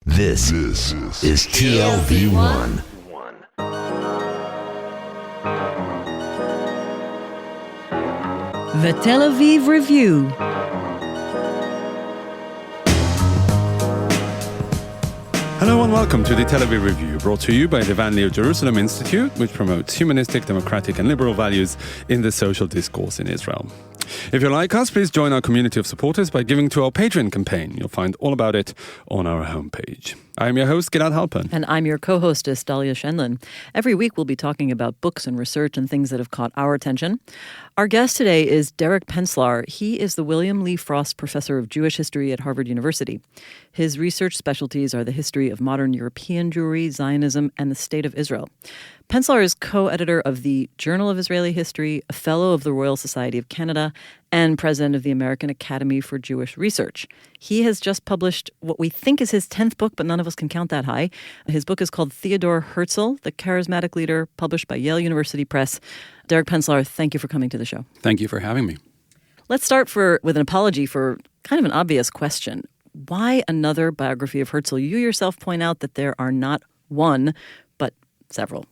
This is TLV1. The Tel Aviv Review. Hello and welcome to the Tel Aviv Review, brought to you by the Van Leer Jerusalem Institute, which promotes humanistic, democratic and liberal values in the social discourse in Israel. If you like us, please join our community of supporters by giving to our Patreon campaign. You'll find all about it on our homepage. I'm your host, Gilad Halpern. And I'm your co-hostess, Dalia Shenlin. Every week we'll be talking about books and research and things that have caught our attention. Our guest today is Derek Penslar. He is the William Lee Frost Professor of Jewish History at Harvard University. His research specialties are the history of modern European Jewry, Zionism, and the State of Israel. Penslar is co-editor of the Journal of Israeli History, a fellow of the Royal Society of Canada, and president of the American Academy for Jewish Research. He has just published what we think is his 10th book, but none of us can count that high. His book is called Theodor Herzl, The Charismatic Leader, published by Yale University Press. Derek Penslar, thank you for coming to the show. Thank you for having me. Let's start with an apology for kind of an obvious question. Why another biography of Herzl? You yourself point out that there are not one, but several.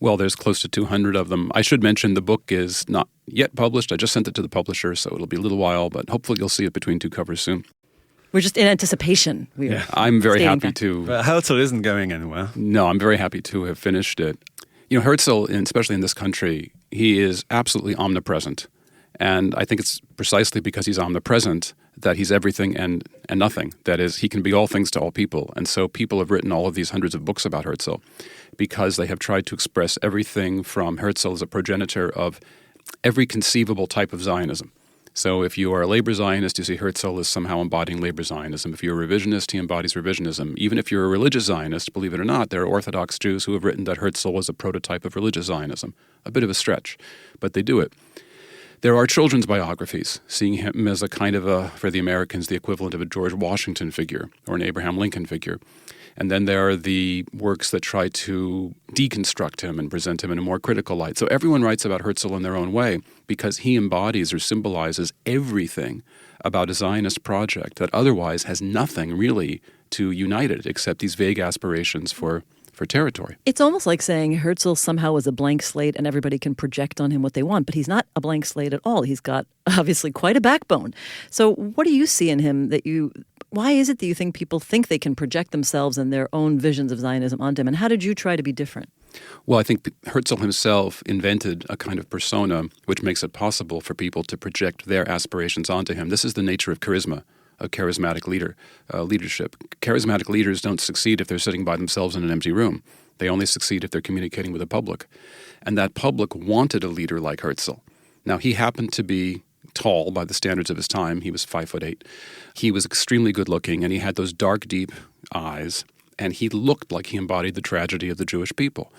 Well, there's close to 200 of them. I should mention the book is not yet published. I just sent it to the publisher, so it'll be a little while, but hopefully you'll see it between two covers soon. We're just in anticipation. I'm very happy to... But Herzl isn't going anywhere. No, I'm very happy to have finished it. You know, Herzl, especially in this country, he is absolutely omnipresent. And I think it's precisely because he's omnipresent that he's everything and nothing. That is, he can be all things to all people. And so people have written all of these hundreds of books about Herzl because they have tried to express everything from Herzl as a progenitor of every conceivable type of Zionism. So if you are a labor Zionist, you see Herzl as somehow embodying labor Zionism. If you're a revisionist, he embodies revisionism. Even if you're a religious Zionist, believe it or not, there are Orthodox Jews who have written that Herzl was a prototype of religious Zionism. A bit of a stretch, but they do it. There are children's biographies, seeing him as a kind of for the Americans, the equivalent of a George Washington figure or an Abraham Lincoln figure. And then there are the works that try to deconstruct him and present him in a more critical light. So everyone writes about Herzl in their own way because he embodies or symbolizes everything about a Zionist project that otherwise has nothing really to unite it except these vague aspirations for territory. It's almost like saying Herzl somehow was a blank slate and everybody can project on him what they want, but he's not a blank slate at all. He's got obviously quite a backbone. So what do you see in him why is it that you think people think they can project themselves and their own visions of Zionism onto him? And how did you try to be different? Well, I think Herzl himself invented a kind of persona which makes it possible for people to project their aspirations onto him. This is the nature of charisma. A charismatic leadership. Charismatic leaders don't succeed if they're sitting by themselves in an empty room. They only succeed if they're communicating with the public. And that public wanted a leader like Herzl. Now, he happened to be tall by the standards of his time. He was 5'8". He was extremely good looking, and he had those dark, deep eyes, and he looked like he embodied the tragedy of the Jewish people.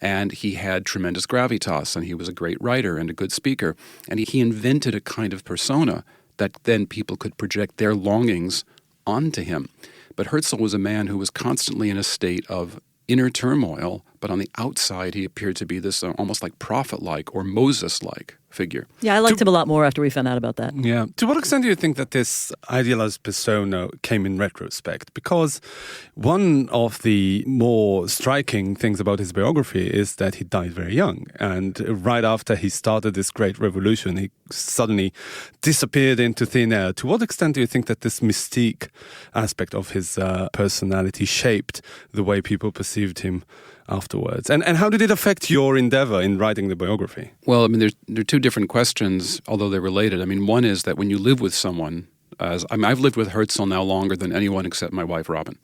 And he had tremendous gravitas, and he was a great writer and a good speaker. And he invented a kind of persona that then people could project their longings onto him. But Herzl was a man who was constantly in a state of inner turmoil, but on the outside he appeared to be this almost like prophet-like or Moses-like figure. Yeah, I liked him a lot more after we found out about that. Yeah. To what extent do you think that this idealized persona came in retrospect? Because one of the more striking things about his biography is that he died very young. And right after he started this great revolution, he suddenly disappeared into thin air. To what extent do you think that this mystique aspect of his personality shaped the way people perceived him afterwards? And how did it affect your endeavor in writing the biography? Well, I mean, there are two different questions, although they're related. I mean, one is that when you live with someone, I've lived with Herzl now longer than anyone except my wife, Robin.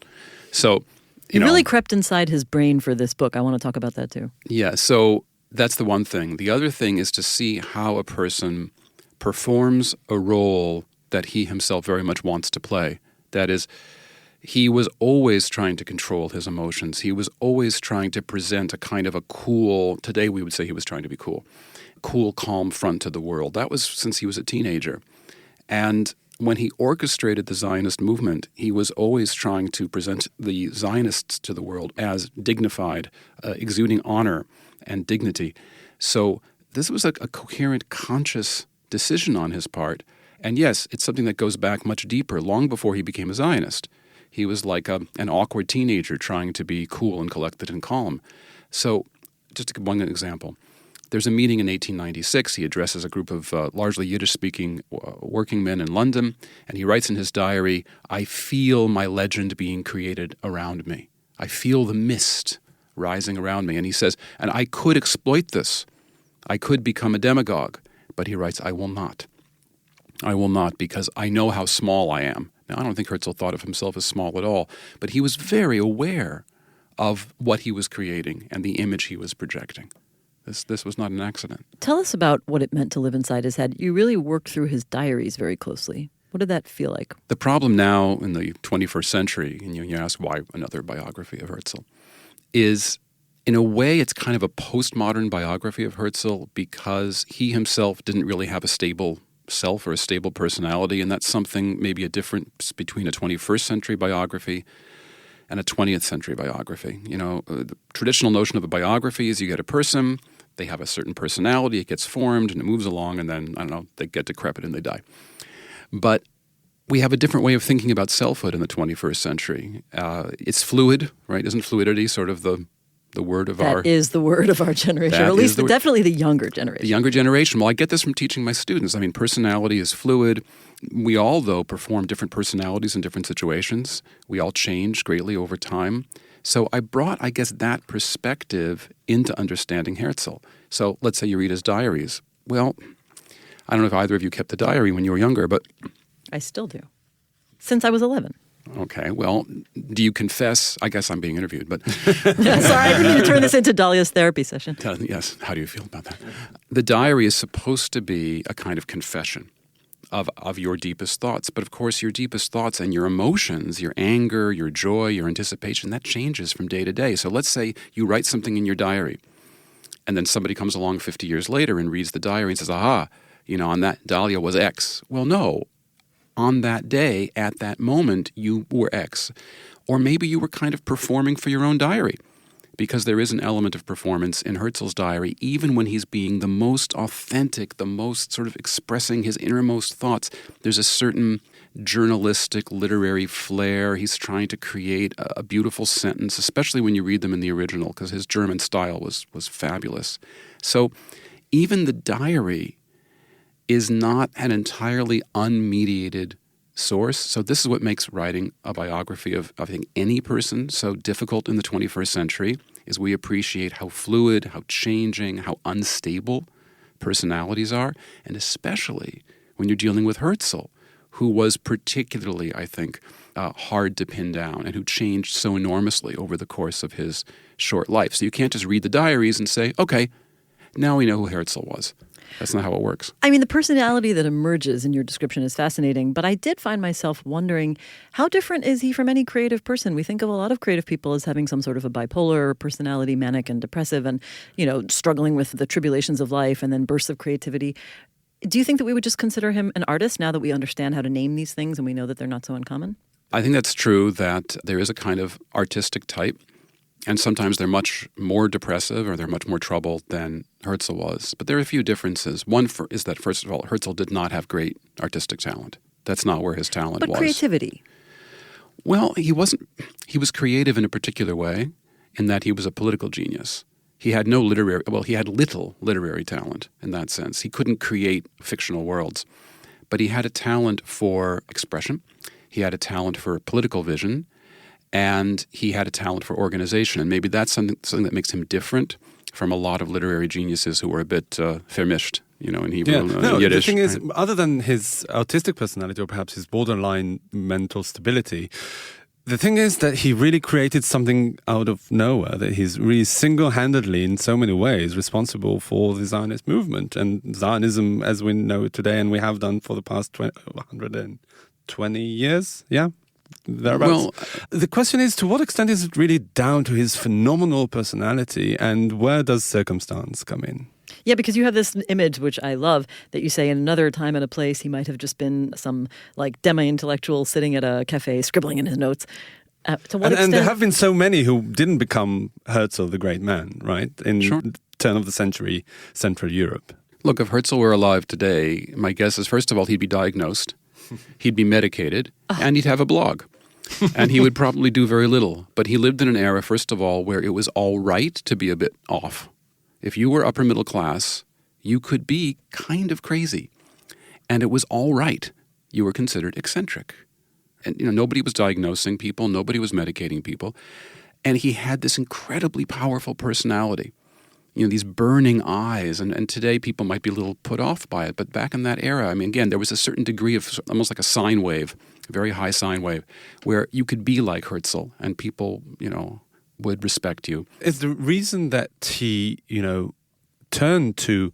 So, you really crept inside his brain for this book. I want to talk about that too. Yeah, so that's the one thing. The other thing is to see how a person performs a role that he himself very much wants to play. That is, he was always trying to control his emotions. He was always trying to present a kind of a cool, today we would say he was trying to be cool, calm front to the world. That was since he was a teenager. And when he orchestrated the Zionist movement, he was always trying to present the Zionists to the world as dignified, exuding honor and dignity. So this was a coherent, conscious decision on his part. And yes, it's something that goes back much deeper, long before he became a Zionist. He was like an awkward teenager trying to be cool and collected and calm. So just to give one example, there's a meeting in 1896. He addresses a group of largely Yiddish-speaking working men in London, and he writes in his diary, "I feel my legend being created around me. I feel the mist rising around me." And he says, and I could exploit this. I could become a demagogue. But he writes, I will not. I will not, because I know how small I am. Now, I don't think Herzl thought of himself as small at all, but he was very aware of what he was creating and the image he was projecting. This was not an accident. Tell us about what it meant to live inside his head. You really worked through his diaries very closely. What did that feel like? The problem now in the 21st century, and you ask why another biography of Herzl, is in a way it's kind of a postmodern biography of Herzl because he himself didn't really have a stable self or a stable personality, and that's something maybe a difference between a 21st century biography and a 20th century biography. You know, the traditional notion of a biography is you get a person, they have a certain personality, it gets formed and it moves along, and then, I don't know, they get decrepit and they die. But we have a different way of thinking about selfhood in the 21st century. It's fluid, right? Isn't fluidity sort of the word of That is the word of our generation, or at least definitely the younger generation. The younger generation. Well, I get this from teaching my students. I mean, personality is fluid. We all, though, perform different personalities in different situations. We all change greatly over time. So I brought, I guess, that perspective into understanding Herzl. So let's say you read his diaries. Well, I don't know if either of you kept the diary when you were younger, but I still do. Since I was 11. Okay, well, do you confess? I guess I'm being interviewed, but... Sorry, I didn't mean to turn this into Dahlia's therapy session. Yes, how do you feel about that? The diary is supposed to be a kind of confession of your deepest thoughts. But of course, your deepest thoughts and your emotions, your anger, your joy, your anticipation, that changes from day to day. So let's say you write something in your diary, and then somebody comes along 50 years later and reads the diary and says, aha, you know, on that Dahlia was X. Well, no. On that day, at that moment, you were X. Or maybe you were kind of performing for your own diary, because there is an element of performance in Herzl's diary, even when he's being the most authentic, the most sort of expressing his innermost thoughts. There's a certain journalistic, literary flair. He's trying to create a beautiful sentence, especially when you read them in the original, because his German style was fabulous. So even the diary is not an entirely unmediated source. So this is what makes writing a biography of, I think, any person so difficult in the 21st century, is we appreciate how fluid, how changing, how unstable personalities are, and especially when you're dealing with Herzl, who was particularly, I think, hard to pin down and who changed so enormously over the course of his short life. So you can't just read the diaries and say, okay, now we know who Herzl was. That's not how it works. I mean, the personality that emerges in your description is fascinating, but I did find myself wondering, how different is he from any creative person? We think of a lot of creative people as having some sort of a bipolar personality, manic and depressive, and, you know, struggling with the tribulations of life and then bursts of creativity. Do you think that we would just consider him an artist now that we understand how to name these things and we know that they're not so uncommon? I think that's true, that there is a kind of artistic type. And sometimes they're much more depressive or they're much more troubled than Herzl was. But there are a few differences. One is that, first of all, Herzl did not have great artistic talent. That's not where his talent was. But creativity. Well, he wasn't. He was creative in a particular way, in that he was a political genius. He had he had little literary talent in that sense. He couldn't create fictional worlds. But he had a talent for expression. He had a talent for political vision. And he had a talent for organization. And maybe that's something that makes him different from a lot of literary geniuses who were a bit vermischt, you know, in Hebrew, Yiddish. The thing is, other than his artistic personality or perhaps his borderline mental stability, the thing is that he really created something out of nowhere, that he's really single-handedly, in so many ways, responsible for the Zionist movement and Zionism as we know it today, and we have done for the past 120 years, yeah? Well, the question is, to what extent is it really down to his phenomenal personality, and where does circumstance come in? Yeah, because you have this image, which I love, that you say in another time and a place he might have just been some like demi-intellectual sitting at a cafe scribbling in his notes. To what extent? And there have been so many who didn't become Herzl the great man, right? In the turn of the century, Central Europe. Look, if Herzl were alive today, my guess is, first of all, he'd be diagnosed. He'd be medicated, and he'd have a blog. And he would probably do very little. But he lived in an era, first of all, where it was all right to be a bit off. If you were upper middle class, you could be kind of crazy. And it was all right. You were considered eccentric. And nobody was diagnosing people. Nobody was medicating people. And he had this incredibly powerful personality. These burning eyes. And today people might be a little put off by it. But back in that era, I mean, again, there was a certain degree of almost like a sine wave, a very high sine wave, where you could be like Herzl and people, would respect you. Is the reason that he, turned to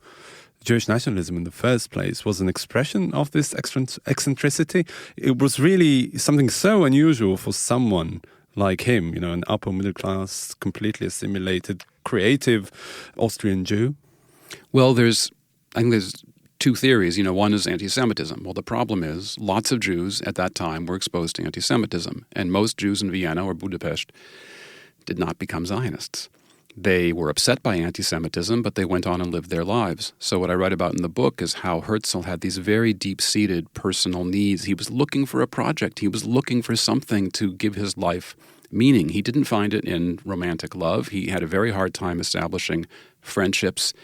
Jewish nationalism in the first place was an expression of this eccentricity? It was really something so unusual for someone like him, an upper middle class, completely assimilated, creative Austrian Jew? Well, I think there's two theories. One is anti-Semitism. Well, the problem is lots of Jews at that time were exposed to anti-Semitism, and most Jews in Vienna or Budapest did not become Zionists. They were upset by anti-Semitism, but they went on and lived their lives. So what I write about in the book is how Herzl had these very deep-seated personal needs. He was looking for a project. He was looking for something to give his life meaning. He didn't find it in romantic love. He had a very hard time establishing friendships.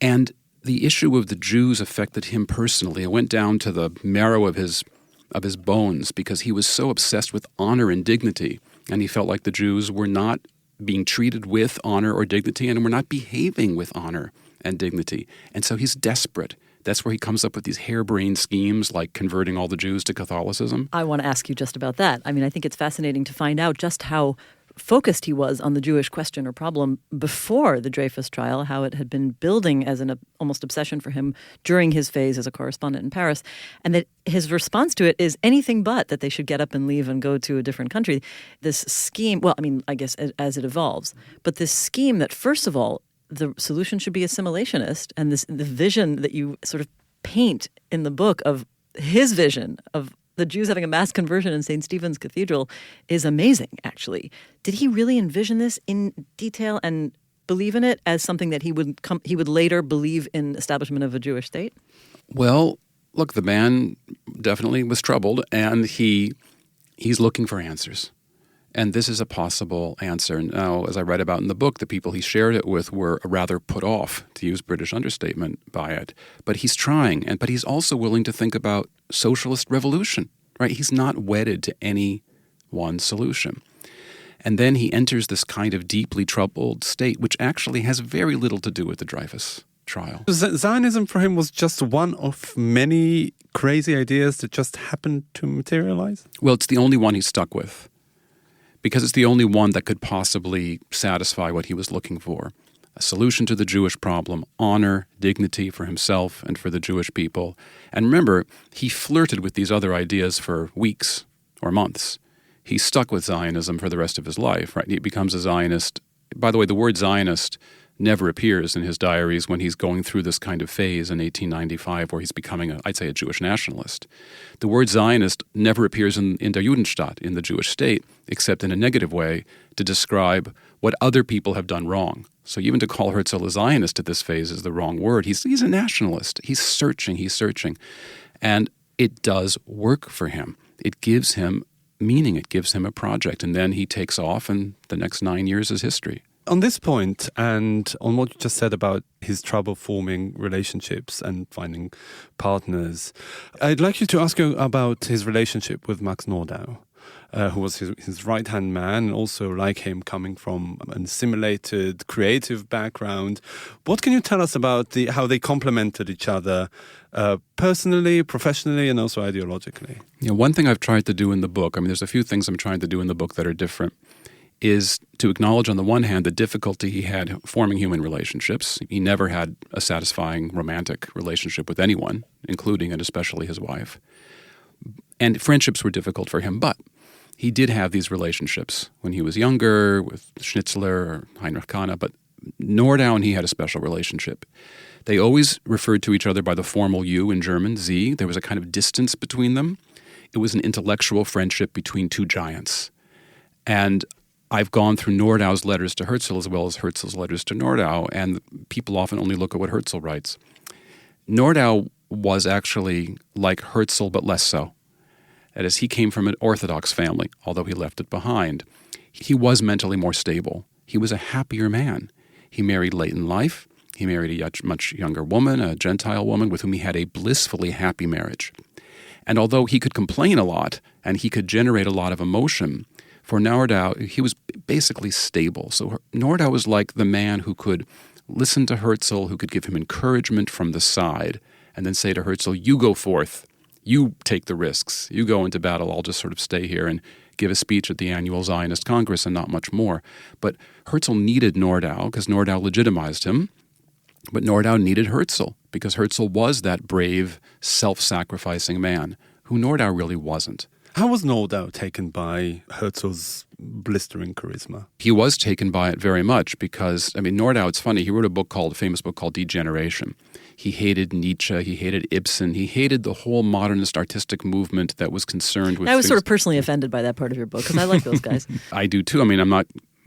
And the issue of the Jews affected him personally. It went down to the marrow of his bones because he was so obsessed with honor and dignity. And he felt like the Jews were not being treated with honor or dignity and were not behaving with honor and dignity. And so he's desperate. That's where he comes up with these harebrained schemes like converting all the Jews to Catholicism. I want to ask you just about that. I mean, I think it's fascinating to find out just how focused he was on the Jewish question or problem before the Dreyfus trial, how it had been building as an almost obsession for him during his phase as a correspondent in Paris, and that his response to it is anything but that they should get up and leave and go to a different country. This scheme, well, I mean, I guess as it evolves, but this scheme that, first of all, the solution should be assimilationist, and the vision that you sort of paint in the book of his vision of the Jews having a mass conversion in St. Stephen's Cathedral is amazing, actually. Did he really envision this in detail and believe in it as something that he would later believe in establishment of a Jewish state? Well, look, the man definitely was troubled, and he's looking for answers. And this is a possible answer. Now, as I write about in the book, the people he shared it with were rather put off, to use British understatement, by it. But he's trying, but he's also willing to think about socialist revolution, right? He's not wedded to any one solution. And then he enters this kind of deeply troubled state, which actually has very little to do with the Dreyfus trial. Zionism for him was just one of many crazy ideas that just happened to materialize? Well, it's the only one he's stuck with, because it's the only one that could possibly satisfy what he was looking for. A solution to the Jewish problem, honor, dignity for himself and for the Jewish people. And remember, he flirted with these other ideas for weeks or months. He stuck with Zionism for the rest of his life, right? He becomes a Zionist. By the way, the word Zionist never appears in his diaries when he's going through this kind of phase in 1895 where he's becoming, I'd say, a Jewish nationalist. The word Zionist never appears in Der Judenstaat, in the Jewish state, except in a negative way to describe what other people have done wrong. So even to call Herzl a Zionist at this phase is the wrong word. He's a nationalist. He's searching. And it does work for him. It gives him meaning. It gives him a project. And then he takes off, and the next 9 years is history. On this point, and on what you just said about his trouble forming relationships and finding partners, I'd like you to ask you about his relationship with Max Nordau, who was his right-hand man, and also like him coming from an assimilated creative background. What can you tell us about how they complemented each other personally, professionally, and also ideologically? One thing I've tried to do in the book, there's a few things I'm trying to do in the book that are different, is to acknowledge on the one hand the difficulty he had forming human relationships. He never had a satisfying romantic relationship with anyone, including and especially his wife. And friendships were difficult for him, but he did have these relationships when he was younger with Schnitzler or Heinrich Kahn, but Nordau and he had a special relationship. They always referred to each other by the formal you in German, Sie. There was a kind of distance between them. It was an intellectual friendship between two giants. And I've gone through Nordau's letters to Herzl as well as Herzl's letters to Nordau, and people often only look at what Herzl writes. Nordau was actually like Herzl, but less so. That is, he came from an Orthodox family, although he left it behind. He was mentally more stable. He was a happier man. He married late in life. He married a much younger woman, a Gentile woman, with whom he had a blissfully happy marriage. And although he could complain a lot and he could generate a lot of emotion, for Nordau, he was basically stable. So Nordau was like the man who could listen to Herzl, who could give him encouragement from the side, and then say to Herzl, you go forth, you take the risks, you go into battle, I'll just sort of stay here and give a speech at the annual Zionist Congress and not much more. But Herzl needed Nordau because Nordau legitimized him, but Nordau needed Herzl because Herzl was that brave, self-sacrificing man who Nordau really wasn't. How was Nordau taken by Herzl's blistering charisma? He was taken by it very much because, Nordau, it's funny, he wrote a famous book called Degeneration. He hated Nietzsche, he hated Ibsen, he hated the whole modernist artistic movement that was concerned with I was sort of personally offended by that part of your book because I like those guys. I do too. I'm not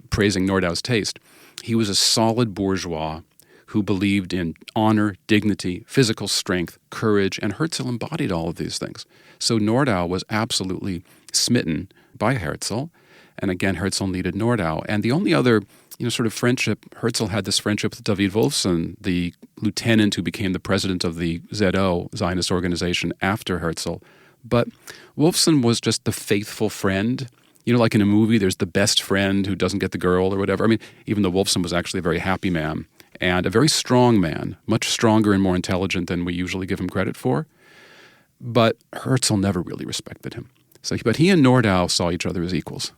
praising Nordau's taste. He was a solid bourgeois who believed in honor, dignity, physical strength, courage, and Herzl embodied all of these things. So Nordau was absolutely smitten by Herzl, and again, Herzl needed Nordau. And the only other, sort of friendship, Herzl had this friendship with David Wolfson, the lieutenant who became the president of the ZO, Zionist organization, after Herzl. But Wolfson was just the faithful friend. Like in a movie, there's the best friend who doesn't get the girl or whatever. Even though Wolfson was actually a very happy man and a very strong man, much stronger and more intelligent than we usually give him credit for. But Herzl never really respected him. But he and Nordau saw each other as equals.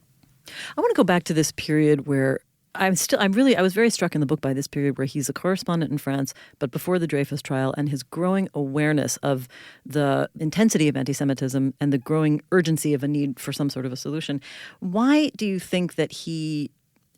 I want to go back to this period where I was very struck in the book by this period where he's a correspondent in France, but before the Dreyfus trial, and his growing awareness of the intensity of anti-Semitism and the growing urgency of a need for some sort of a solution. Why do you think that he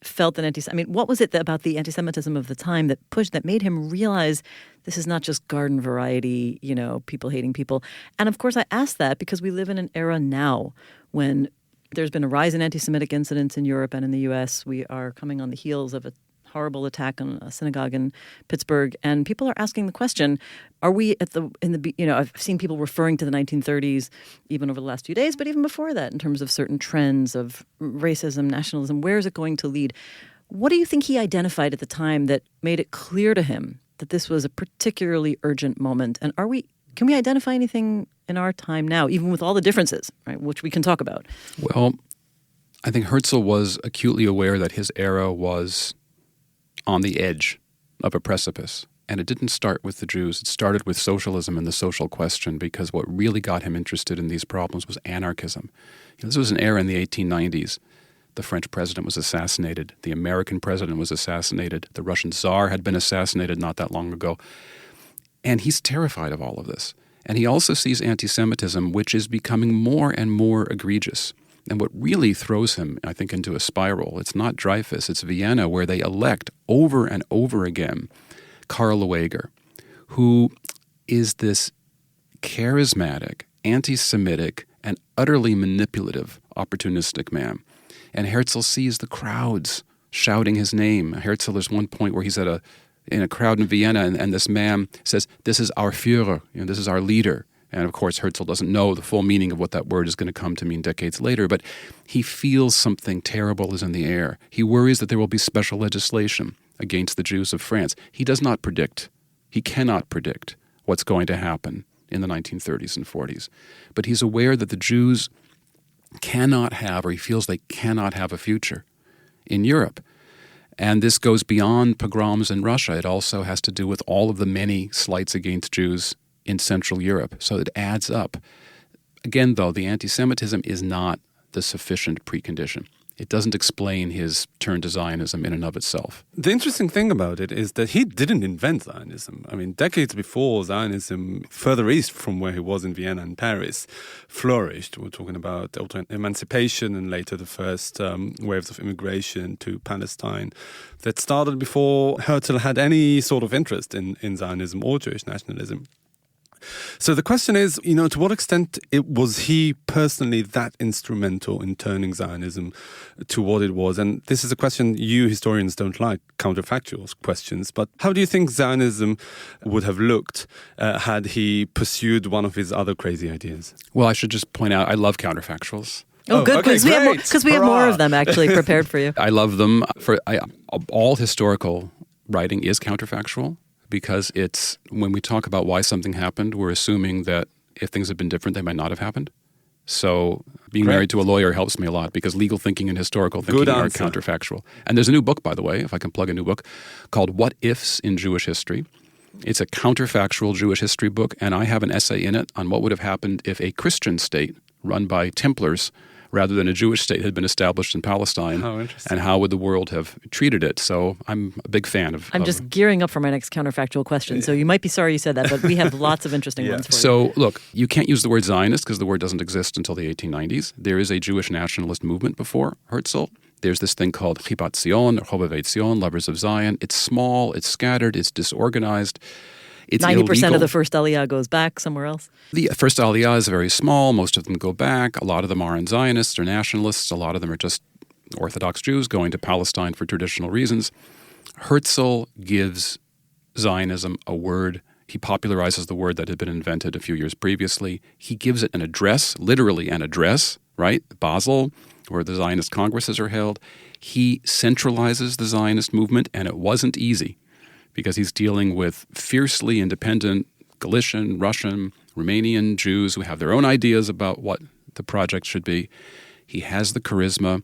felt that what was it about the anti-Semitism of the time that made him realize this is not just garden variety, people hating people? And of course, I ask that because we live in an era now when there's been a rise in anti-Semitic incidents in Europe and in the U.S. We are coming on the heels of a horrible attack on a synagogue in Pittsburgh, and people are asking the question: are we I've seen people referring to the 1930s, even over the last few days, but even before that, in terms of certain trends of racism, nationalism. Where is it going to lead? What do you think he identified at the time that made it clear to him that this was a particularly urgent moment? And can we identify anything in our time now, even with all the differences, right, which we can talk about? Well, I think Herzl was acutely aware that his era was on the edge of a precipice. And it didn't start with the Jews. It started with socialism and the social question, because what really got him interested in these problems was anarchism. This was an era in the 1890s. The French president was assassinated. The American president was assassinated. The Russian Tsar had been assassinated not that long ago. And he's terrified of all of this. And he also sees anti-Semitism, which is becoming more and more egregious. And what really throws him, I think, into a spiral, it's not Dreyfus, it's Vienna, where they elect over and over again Karl Lueger, who is this charismatic, anti-Semitic, and utterly manipulative, opportunistic man. And Herzl sees the crowds shouting his name. Herzl, there's one point where he's in a crowd in Vienna, and this man says, "This is our Führer, this is our leader." And of course, Herzl doesn't know the full meaning of what that word is going to come to mean decades later, but he feels something terrible is in the air. He worries that there will be special legislation against the Jews of France. He does not predict. He cannot predict what's going to happen in the 1930s and 40s. But he's aware that the Jews cannot have, or he feels they cannot have, a future in Europe. And this goes beyond pogroms in Russia. It also has to do with all of the many slights against Jews in Central Europe. So it adds up. Again, though, the anti-Semitism is not the sufficient precondition. It doesn't explain his turn to Zionism in and of itself. The interesting thing about it is that he didn't invent Zionism. Decades before, Zionism, further east from where he was in Vienna and Paris, flourished. We're talking about emancipation and later the first waves of immigration to Palestine that started before Herzl had any sort of interest in Zionism or Jewish nationalism. So the question is, to what extent was he personally that instrumental in turning Zionism to what it was? And this is a question you historians don't like, counterfactual questions. But how do you think Zionism would have looked had he pursued one of his other crazy ideas? Well, I should just point out, I love counterfactuals. Oh, good, okay, because we have more of them actually prepared for you. I love them. All historical writing is counterfactual because it's, when we talk about why something happened, we're assuming that if things had been different, they might not have happened. So being married to a lawyer helps me a lot because legal thinking and historical thinking are counterfactual. And there's a new book, by the way, if I can plug a new book, called What Ifs in Jewish History. It's a counterfactual Jewish history book, and I have an essay in it on what would have happened if a Christian state run by Templars rather than a Jewish state had been established in Palestine, and how would the world have treated it. So I'm a big fan of... I'm just gearing up for my next counterfactual question, so you might be sorry you said that, but we have lots of interesting ones for you. So look, you can't use the word Zionist because the word doesn't exist until the 1890s. There is a Jewish nationalist movement before Herzl. There's this thing called Chibat Zion, or Chobevei Zion, Lovers of Zion. It's small, it's scattered, it's disorganized. It's 90% illegal. of the first Aliyah goes back somewhere else. The first Aliyah is very small. Most of them go back. A lot of them aren't Zionists or nationalists. A lot of them are just Orthodox Jews going to Palestine for traditional reasons. Herzl gives Zionism a word. He popularizes the word that had been invented a few years previously. He gives it an address, literally an address, right? Basel, where the Zionist congresses are held. He centralizes the Zionist movement, and it wasn't easy, because he's dealing with fiercely independent Galician, Russian, Romanian Jews who have their own ideas about what the project should be. He has the charisma,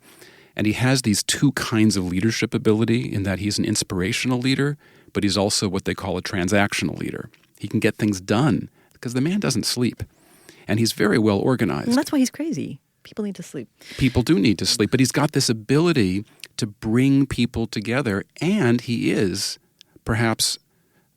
and he has these two kinds of leadership ability in that he's an inspirational leader, but he's also what they call a transactional leader. He can get things done because the man doesn't sleep, and he's very well organized. And that's why he's crazy. People need to sleep. People do need to sleep, but he's got this ability to bring people together, and he is perhaps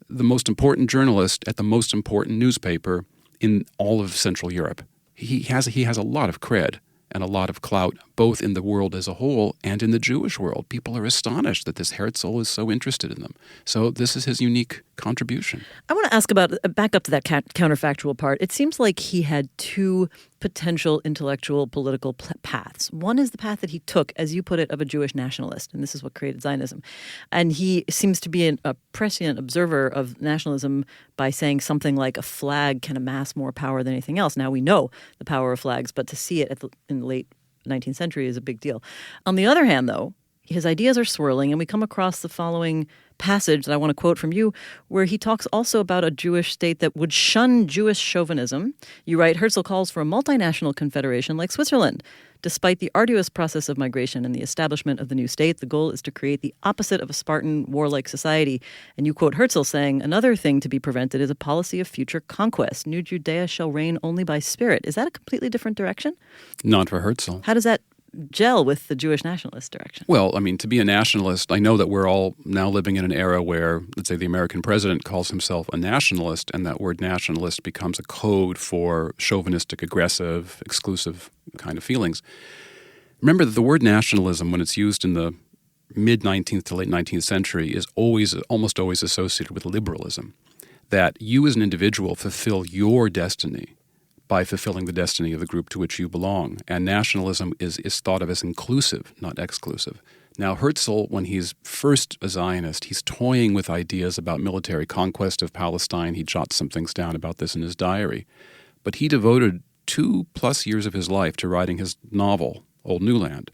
the most important journalist at the most important newspaper in all of Central Europe. He has a lot of cred and a lot of clout, both in the world as a whole and in the Jewish world. People are astonished that this Herzl is so interested in them. So this is his unique contribution. I want to ask about, back up to that counterfactual part. It seems like he had two potential intellectual political paths. One is the path that he took, as you put it, of a Jewish nationalist, and this is what created Zionism. And he seems to be a prescient observer of nationalism by saying something like a flag can amass more power than anything else. Now we know the power of flags, but to see it in the late 19th century is a big deal. On the other hand, though, his ideas are swirling, and we come across the following passage that I want to quote from you, where he talks also about a Jewish state that would shun Jewish chauvinism. You write, Herzl calls for a multinational confederation like Switzerland. Despite the arduous process of migration and the establishment of the new state, the goal is to create the opposite of a Spartan warlike society. And you quote Herzl saying, another thing to be prevented is a policy of future conquest. New Judea shall reign only by spirit. Is that a completely different direction? Not for Herzl. How does that gel with the Jewish nationalist direction? Well, I mean, to be a nationalist, I know that we're all now living in an era where, let's say, the American president calls himself a nationalist, and that word nationalist becomes a code for chauvinistic, aggressive, exclusive kind of feelings. Remember that the word nationalism, when it's used in the mid-19th to late 19th century, is almost always associated with liberalism, that you as an individual fulfill your destiny by fulfilling the destiny of the group to which you belong. And nationalism is thought of as inclusive, not exclusive. Now, Herzl, when he's first a Zionist, he's toying with ideas about military conquest of Palestine. He jots some things down about this in his diary. But he devoted 2+ years of his life to writing his novel, Old New Land.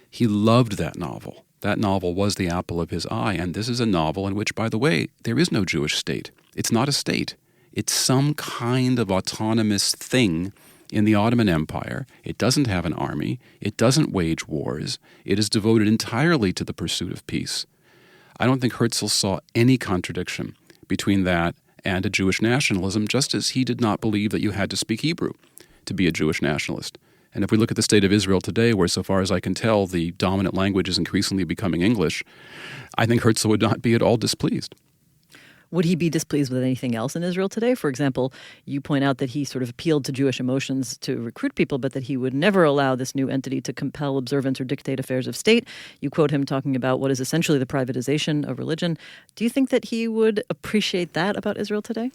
He loved that novel. That novel was the apple of his eye. And this is a novel in which, by the way, there is no Jewish state. It's not a state. It's some kind of autonomous thing in the Ottoman Empire. It doesn't have an army. It doesn't wage wars. It is devoted entirely to the pursuit of peace. I don't think Herzl saw any contradiction between that and a Jewish nationalism, just as he did not believe that you had to speak Hebrew to be a Jewish nationalist. And if we look at the state of Israel today, where so far as I can tell, the dominant language is increasingly becoming English, I think Herzl would not be at all displeased. Would he be displeased with anything else in Israel today? For example, you point out that he sort of appealed to Jewish emotions to recruit people, but that he would never allow this new entity to compel observance or dictate affairs of state. You quote him talking about what is essentially the privatization of religion. Do you think that he would appreciate that about Israel today?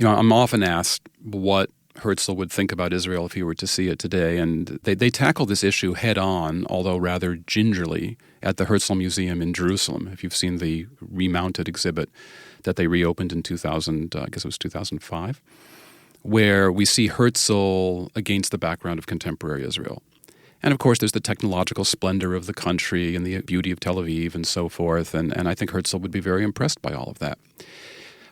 I'm often asked what Herzl would think about Israel if he were to see it today, and they tackle this issue head on, although rather gingerly, at the Herzl Museum in Jerusalem. If you've seen the remounted exhibit that they reopened in 2005, where we see Herzl against the background of contemporary Israel. And of course, there's the technological splendor of the country and the beauty of Tel Aviv and so forth, and I think Herzl would be very impressed by all of that.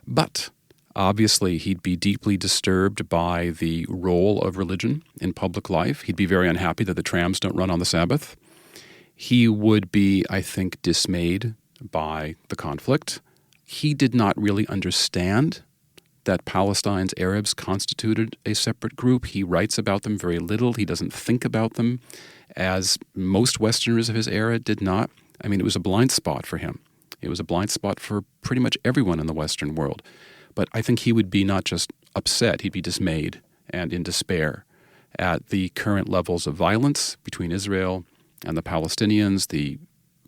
But obviously, he'd be deeply disturbed by the role of religion in public life. He'd be very unhappy that the trams don't run on the Sabbath. He would be, I think, dismayed by the conflict. He did not really understand that Palestine's Arabs constituted a separate group. He writes about them very little. He doesn't think about them as most Westerners of his era did not. I mean, it was a blind spot for him. It was a blind spot for pretty much everyone in the Western world. But I think he would be not just upset, he'd be dismayed and in despair at the current levels of violence between Israel and the Palestinians. The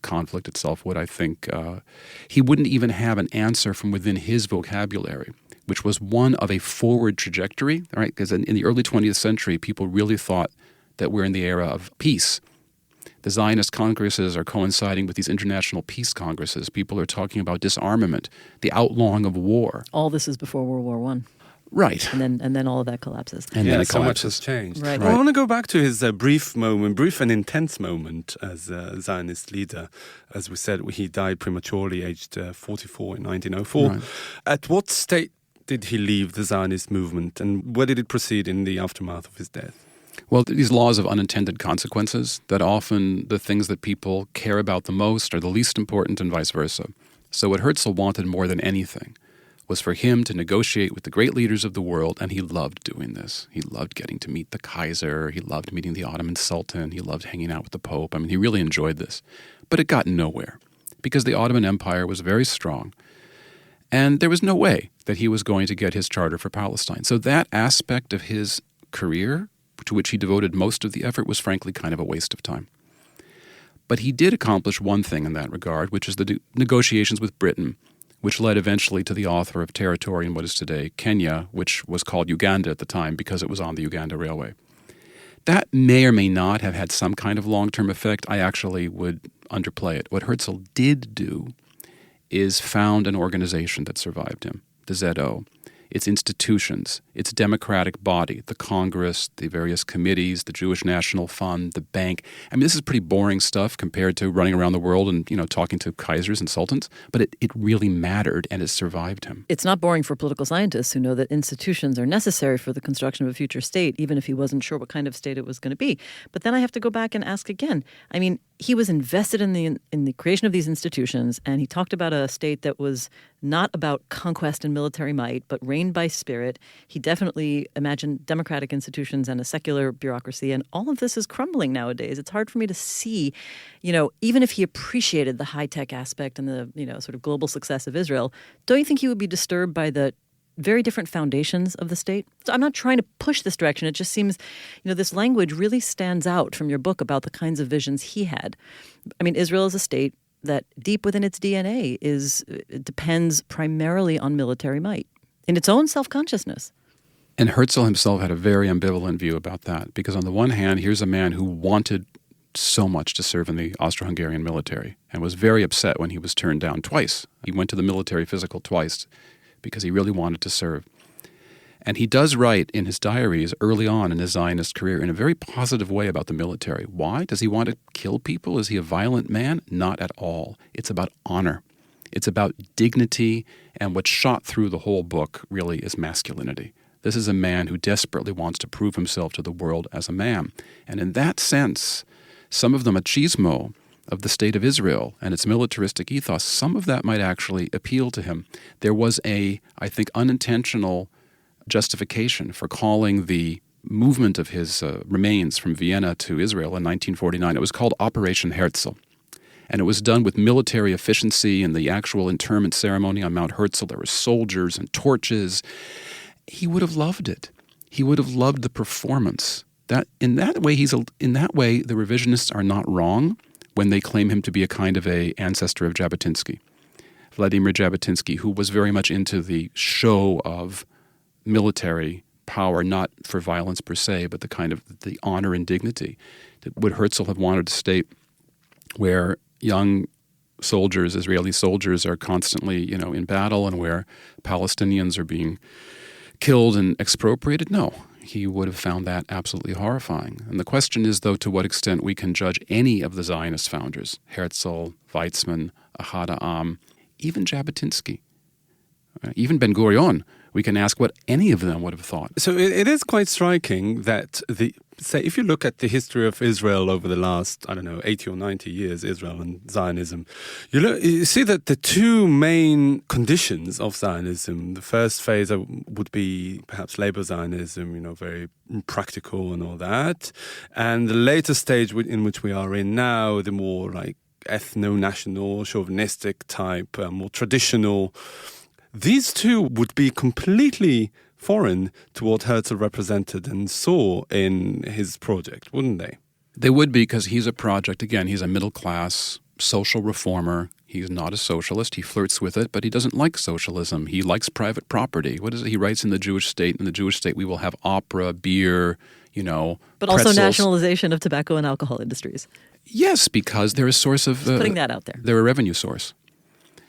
conflict itself would, I think, he wouldn't even have an answer from within his vocabulary, which was one of a forward trajectory, right? Because in the early 20th century, people really thought that we're in the era of peace. The Zionist congresses are coinciding with these international peace congresses. People are talking about disarmament, the outlawing of war. All this is before World War I. Right. And then all of that collapses. And then so much has changed. Right. I want to go back to his brief and intense moment as a Zionist leader. As we said, he died prematurely, aged 44 in 1904. Right. At what state did he leave the Zionist movement, and where did it proceed in the aftermath of his death? Well, these laws of unintended consequences, that often the things that people care about the most are the least important and vice versa. So what Herzl wanted more than anything was for him to negotiate with the great leaders of the world, and he loved doing this. He loved getting to meet the Kaiser. He loved meeting the Ottoman Sultan. He loved hanging out with the Pope. I mean, he really enjoyed this. But it got nowhere because the Ottoman Empire was very strong, and there was no way that he was going to get his charter for Palestine. So that aspect of his career, to which he devoted most of the effort, was frankly kind of a waste of time. But he did accomplish one thing in that regard, which is the negotiations with Britain, which led eventually to the offer of territory in what is today Kenya, which was called Uganda at the time because it was on the Uganda Railway. That may or may not have had some kind of long-term effect. I actually would underplay it. What Herzl did do is found an organization that survived him, the ZO. Its institutions, its democratic body, the Congress, the various committees, the Jewish National Fund, the bank. I mean, this is pretty boring stuff compared to running around the world and, talking to Kaisers and sultans, but it really mattered and it survived him. It's not boring for political scientists who know that institutions are necessary for the construction of a future state, even if he wasn't sure what kind of state it was going to be. But then I have to go back and ask again. I mean, he was invested in the creation of these institutions, and he talked about a state that was not about conquest and military might, but reigned by spirit. He definitely imagined democratic institutions and a secular bureaucracy, and all of this is crumbling nowadays. It's hard for me to see, even if he appreciated the high-tech aspect and the, sort of global success of Israel, don't you think he would be disturbed by the very different foundations of the state? So I'm not trying to push this direction. It just seems, this language really stands out from your book about the kinds of visions he had. I mean, Israel is a state that deep within its DNA it depends primarily on military might in its own self-consciousness. And Herzl himself had a very ambivalent view about that, because on the one hand, here's a man who wanted so much to serve in the Austro-Hungarian military and was very upset when he was turned down twice. He went to the military physical twice because he really wanted to serve. And he does write in his diaries early on in his Zionist career in a very positive way about the military. Why? Does he want to kill people? Is he a violent man? Not at all. It's about honor. It's about dignity, and what shot through the whole book really is masculinity. This is a man who desperately wants to prove himself to the world as a man. And in that sense, some of the machismo of the state of Israel and its militaristic ethos, some of that might actually appeal to him. There was I think, unintentional justification for calling the movement of his remains from Vienna to Israel in 1949. It was called Operation Herzl. And it was done with military efficiency in the actual interment ceremony on Mount Herzl. There were soldiers and torches. He would have loved it. He would have loved the performance. In that way, the revisionists are not wrong when they claim him to be a kind of a ancestor of Jabotinsky, Vladimir Jabotinsky, who was very much into the show of military power, not for violence per se, but the kind of the honor and dignity. Would Herzl have wanted a state where young soldiers, Israeli soldiers, are constantly, in battle, and where Palestinians are being killed and expropriated? No. He would have found that absolutely horrifying. And the question is, though, to what extent we can judge any of the Zionist founders, Herzl, Weizmann, Ahad Ha'am, even Jabotinsky, even Ben-Gurion. We can ask what any of them would have thought. So it is quite striking that if you look at the history of Israel over the last, 80 or 90 years, Israel and Zionism, you see that the two main conditions of Zionism, the first phase would be perhaps labor Zionism, very practical and all that. And the later stage in which we are in now, the more like ethno-national, chauvinistic type, more traditional. These two would be completely foreign to what Herzl represented and saw in his project, wouldn't they? They would be, because he's a project, again, he's a middle-class social reformer. He's not a socialist. He flirts with it, but he doesn't like socialism. He likes private property. What is it? He writes in the Jewish state, we will have opera, beer, But pretzels. also nationalization of tobacco and alcohol industries. Yes, because they're a source of... Just putting that out there. They're a revenue source.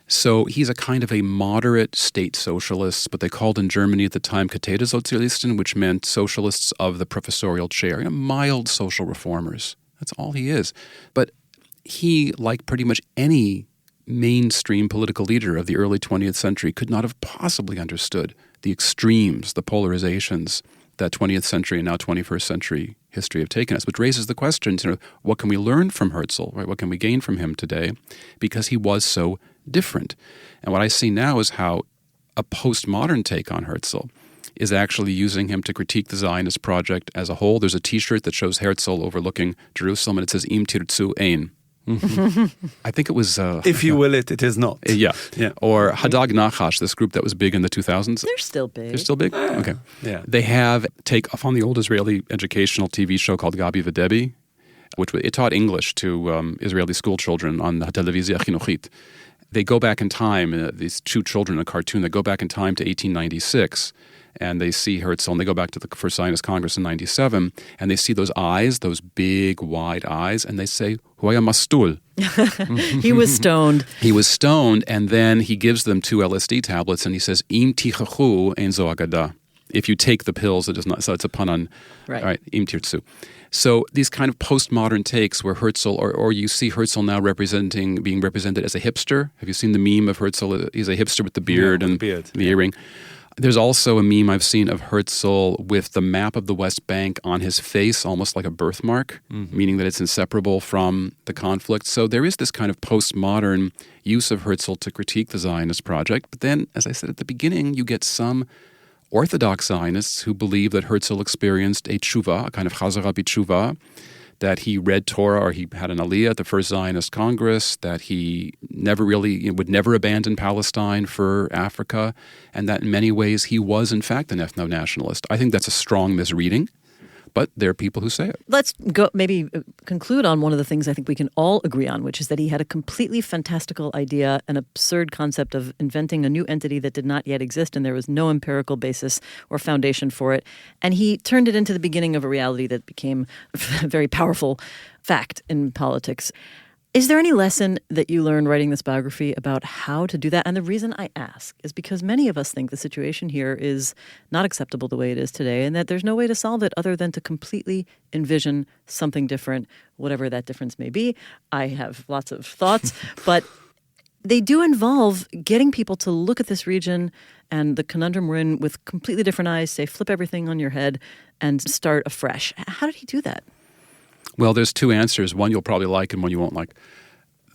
So he's a kind of a moderate state socialist, but they called in Germany at the time Kathetersozialisten, which meant socialists of the professorial chair, mild social reformers. That's all he is. But he, like pretty much any mainstream political leader of the early 20th century, could not have possibly understood the extremes, the polarizations that 20th century and now 21st century history have taken us, which raises the question, what can we learn from Herzl, right? What can we gain from him today? Because he was so different. And what I see now is how a postmodern take on Herzl is actually using him to critique the Zionist project as a whole. There's a T-shirt that shows Herzl overlooking Jerusalem, and it says Im Tirtzu Ein. I think it was... if you will it is not. Yeah. Or Hadag Nachash, this group that was big in the 2000s. They're still big. They're still big? Okay. Yeah. They have take off on the old Israeli educational TV show called Gabi V'Debi, which it taught English to Israeli school children on the Televizia Chinuchit. They go back in time, these two children in a cartoon, they go back in time to 1896, and they see Herzl, and they go back to the first Zionist Congress in 97, and they see those eyes, those big, wide eyes, and they say, Huaya Mastul. He was stoned. He was stoned, and then he gives them 2 LSD tablets, and he says, Im tichachu ein zo agada. If you take the pills, it is not, so it's a pun on, right, Im tirtzu. So these kind of postmodern takes where Herzl, or you see Herzl now being represented as a hipster. Have you seen the meme of Herzl? He's a hipster with the beard and the earring. There's also a meme I've seen of Herzl with the map of the West Bank on his face, almost like a birthmark, meaning that it's inseparable from the conflict. So there is this kind of postmodern use of Herzl to critique the Zionist project. But then, as I said at the beginning, you get some Orthodox Zionists who believe that Herzl experienced a tshuva, a kind of chazara b'tshuva, that he read Torah or he had an aliyah at the first Zionist Congress, that he would never abandon Palestine for Africa, and that in many ways he was in fact an ethno-nationalist. I think that's a strong misreading, but there are people who say it. Let's go maybe conclude on one of the things I think we can all agree on, which is that he had a completely fantastical idea, an absurd concept of inventing a new entity that did not yet exist, and there was no empirical basis or foundation for it. And he turned it into the beginning of a reality that became a very powerful fact in politics. Is there any lesson that you learned writing this biography about how to do that? And the reason I ask is because many of us think the situation here is not acceptable the way it is today, and that there's no way to solve it other than to completely envision something different, whatever that difference may be. I have lots of thoughts, but they do involve getting people to look at this region and the conundrum we're in with completely different eyes, say, flip everything on your head and start afresh. How did he do that? Well, there's 2 answers. One you'll probably like and one you won't like.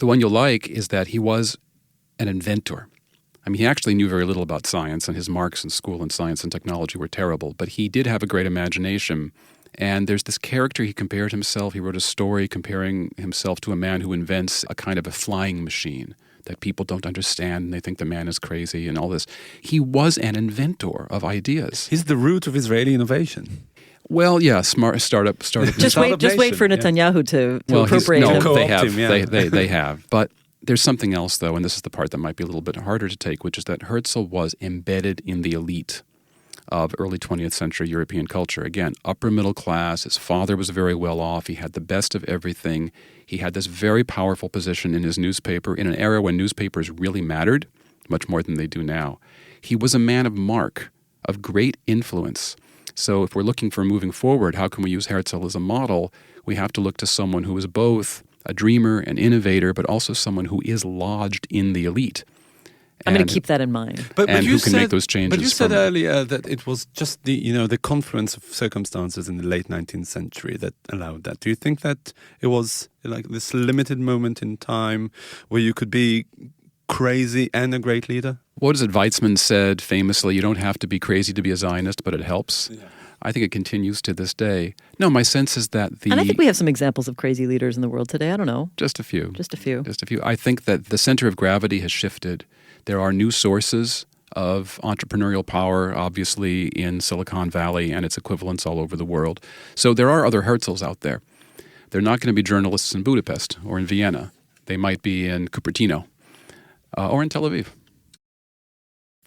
The one you'll like is that he was an inventor. I mean, he actually knew very little about science, and his marks in school in science and technology were terrible, but he did have a great imagination. And there's this character he compared himself. He wrote a story comparing himself to a man who invents a kind of a flying machine that people don't understand, and they think the man is crazy and all this. He was an inventor of ideas. He's the root of Israeli innovation. Well, yeah, smart startup. Just wait for Netanyahu to appropriate him. They have. But there's something else, though, and this is the part that might be a little bit harder to take, which is that Herzl was embedded in the elite of early 20th century European culture. Again, upper middle class. His father was very well off. He had the best of everything. He had this very powerful position in his newspaper in an era when newspapers really mattered, much more than they do now. He was a man of mark, of great influence. So if we're looking for moving forward, how can we use Herzl as a model? We have to look to someone who is both a dreamer, an innovator, but also someone who is lodged in the elite. I'm going to keep that in mind. But who can make those changes. But you said earlier that it was just the confluence of circumstances in the late 19th century that allowed that. Do you think that it was like this limited moment in time where you could be crazy and a great leader? What is it Weizmann said famously? You don't have to be crazy to be a Zionist, but it helps. Yeah. I think it continues to this day. No, my sense is that And I think we have some examples of crazy leaders in the world today. I don't know. Just a few. Just a few. I think that the center of gravity has shifted. There are new sources of entrepreneurial power, obviously, in Silicon Valley and its equivalents all over the world. So there are other Herzls out there. They're not going to be journalists in Budapest or in Vienna. They might be in Cupertino or in Tel Aviv.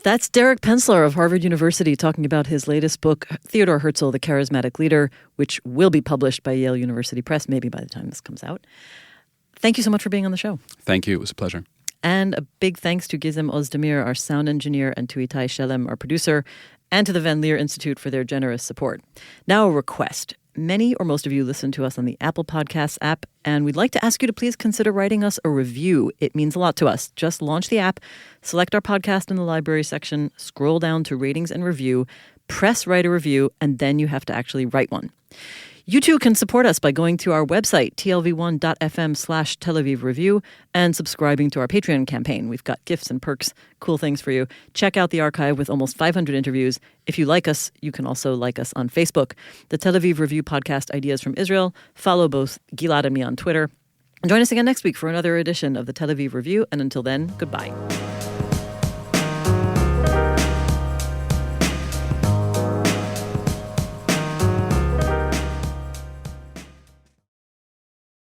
That's Derek Penslar of Harvard University talking about his latest book, Theodor Herzl, The Charismatic Leader, which will be published by Yale University Press, maybe by the time this comes out. Thank you so much for being on the show. Thank you. It was a pleasure. And a big thanks to Gizem Ozdemir, our sound engineer, and to Itai Shelem, our producer, and to the Van Leer Institute for their generous support. Now a request. Many or most of you listen to us on the Apple Podcasts app, and we'd like to ask you to please consider writing us a review. It means a lot to us. Just launch the app, select our podcast in the library section, scroll down to ratings and review, press write a review, and then you have to actually write one. You too can support us by going to our website, tlv1.fm/Tel Aviv Review, and subscribing to our Patreon campaign. We've got gifts and perks, cool things for you. Check out the archive with almost 500 interviews. If you like us, you can also like us on Facebook. The Tel Aviv Review podcast, Ideas from Israel. Follow both Gilad and me on Twitter. And join us again next week for another edition of the Tel Aviv Review. And until then, goodbye.